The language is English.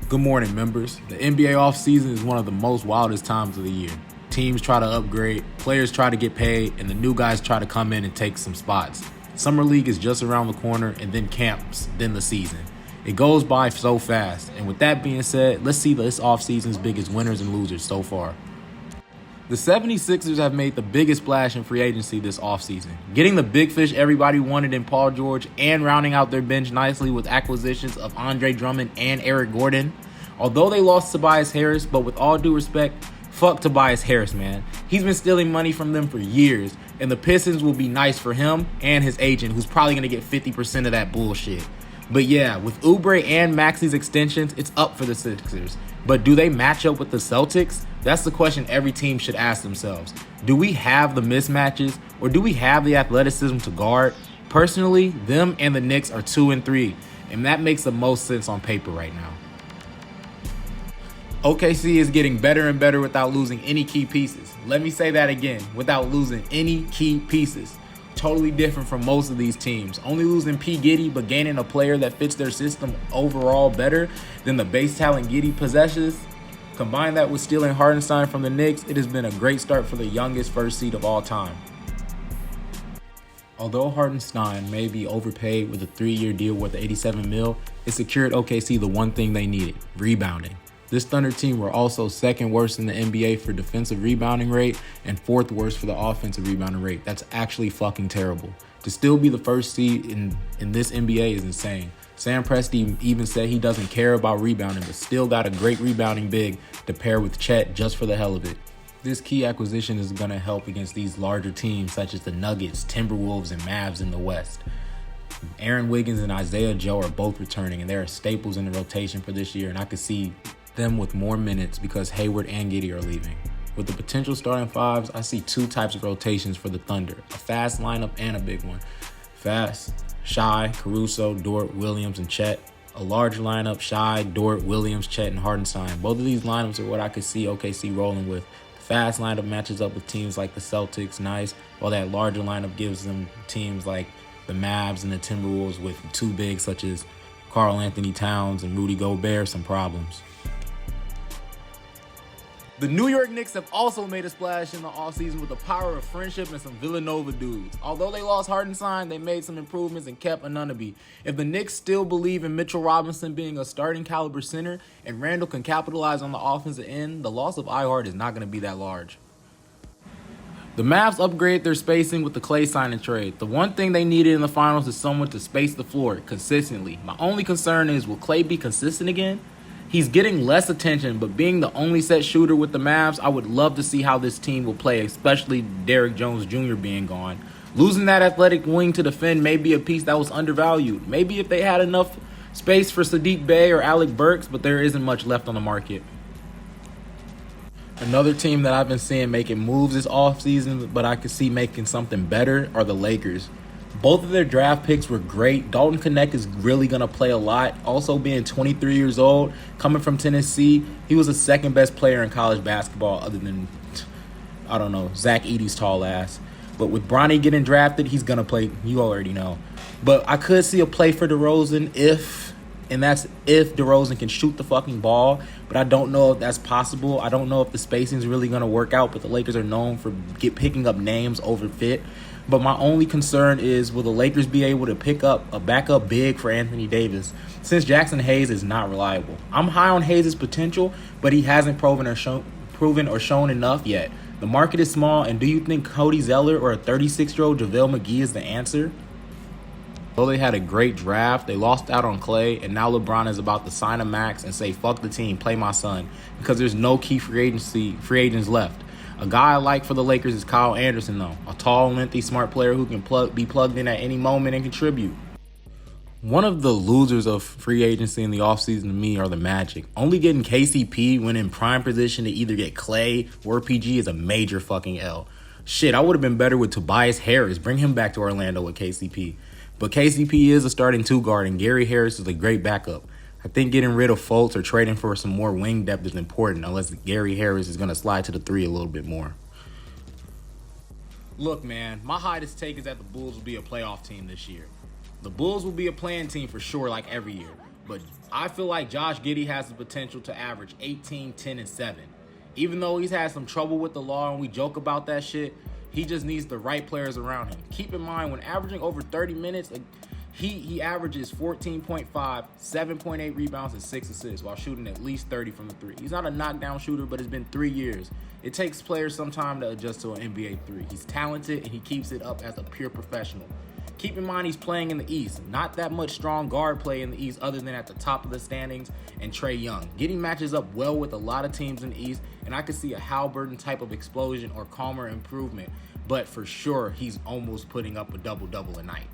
Good morning, members. The NBA offseason is one of the most wildest times of the year. Teams try to upgrade, players try to get paid, and the new guys try to come in and take some spots. Summer League is just around the corner, and then camps, then the season. It goes by so fast, and with that being said, let's see this offseason's biggest winners and losers so far. The 76ers have made the biggest splash in free agency this offseason, getting the big fish everybody wanted in Paul George and rounding out their bench nicely with acquisitions of Andre Drummond and Eric Gordon. Although they lost Tobias Harris, but with all due respect, fuck Tobias Harris, man. He's been stealing money from them for years, and the Pistons will be nice for him and his agent, who's probably going to get 50% of that bullshit. But yeah, with Oubre and Maxi's extensions, it's up for the Sixers. But do they match up with the Celtics? That's the question every team should ask themselves. Do we have the mismatches, or do we have the athleticism to guard? Personally, them and the Knicks are 2 and 3, and that makes the most sense on paper right now. OKC is getting better and better without losing any key pieces. Let me say that again, without losing any key pieces. Totally different from most of these teams. Only losing P. Giddy, but gaining a player that fits their system overall better than the base talent Giddy possesses. Combine that with stealing Hartenstein from the Knicks, it has been a great start for the youngest first seed of all time. Although Hartenstein may be overpaid with a 3-year deal worth $87 million, it secured OKC the one thing they needed: rebounding. This Thunder team were also second worst in the NBA for defensive rebounding rate and fourth worst for the offensive rebounding rate. That's actually fucking terrible. To still be the first seed in this NBA is insane. Sam Presti even said he doesn't care about rebounding, but still got a great rebounding big to pair with Chet just for the hell of it. This key acquisition is going to help against these larger teams such as the Nuggets, Timberwolves, and Mavs in the West. Aaron Wiggins and Isaiah Joe are both returning, and they are staples in the rotation for this year, and I could see them with more minutes because Hayward and Giddey are leaving. With the potential starting fives, I see two types of rotations for the Thunder: a fast lineup and a big one. Fast, Shai, Caruso, Dort, Williams, and Chet. A large lineup: Shai, Dort, Williams, Chet, and Hartenstein. Both of these lineups are what I could see OKC rolling with. The fast lineup matches up with teams like the Celtics, nice, while that larger lineup gives them teams like the Mavs and the Timberwolves with two bigs such as Karl Anthony Towns and Rudy Gobert some problems. The New York Knicks have also made a splash in the offseason with the power of friendship and some Villanova dudes. Although they lost Hartenstein, they made some improvements and kept Anunoby. If the Knicks still believe in Mitchell Robinson being a starting caliber center and Randall can capitalize on the offensive end, the loss of Ihart is not going to be that large. The Mavs upgrade their spacing with the Klay signing trade. The one thing they needed in the finals is someone to space the floor consistently. My only concern is, will Klay be consistent again? He's getting less attention, but being the only set shooter with the Mavs, I would love to see how this team will play, especially Derrick Jones Jr. being gone. Losing that athletic wing to defend may be a piece that was undervalued. Maybe if they had enough space for Sadiq Bey or Alec Burks, but there isn't much left on the market. Another team that I've been seeing making moves this offseason, but I could see making something better, are the Lakers. Both of their draft picks were great. Dalton Knecht is really going to play a lot. Also being 23 years old, coming from Tennessee, he was the second best player in college basketball other than, I don't know, Zach Edey's tall ass. But with Bronny getting drafted, he's going to play, you already know. But I could see a play for DeRozan if DeRozan can shoot the fucking ball. But I don't know if that's possible. I don't know if the spacing is really going to work out. But the Lakers are known for picking up names over fit. But my only concern is, will the Lakers be able to pick up a backup big for Anthony Davis, since Jackson Hayes is not reliable? I'm high on Hayes' potential, but he hasn't proven or shown enough yet. The market is small, and do you think Cody Zeller or a 36-year-old JaVale McGee is the answer? Though they had a great draft, they lost out on Klay, and now LeBron is about to sign a max and say, fuck the team, play my son, because there's no key free agents left. A guy I like for the Lakers is Kyle Anderson, though. A tall, lengthy, smart player who can be plugged in at any moment and contribute. One of the losers of free agency in the offseason to me are the Magic. Only getting KCP when in prime position to either get Klay or PG is a major fucking L. Shit, I would have been better with Tobias Harris. Bring him back to Orlando with KCP. But KCP is a starting two guard, and Gary Harris is a great backup. I think getting rid of Fultz or trading for some more wing depth is important, unless Gary Harris is going to slide to the 3 a little bit more. Look, man, my hottest take is that the Bulls will be a playoff team this year. The Bulls will be a playing team for sure, like every year. But I feel like Josh Giddey has the potential to average 18, 10, and 7. Even though he's had some trouble with the law and we joke about that shit, he just needs the right players around him. Keep in mind, when averaging over 30 minutes, he averages 14.5, 7.8 rebounds, and 6 assists while shooting at least 30 from the three. He's not a knockdown shooter, but it's been 3 years. It takes players some time to adjust to an NBA three. He's talented, and he keeps it up as a pure professional. Keep in mind, he's playing in the East. Not that much strong guard play in the East other than at the top of the standings and Trae Young. Giddey matches up well with a lot of teams in the East, and I could see a Halliburton type of explosion or calmer improvement. But for sure, he's almost putting up a double-double a night.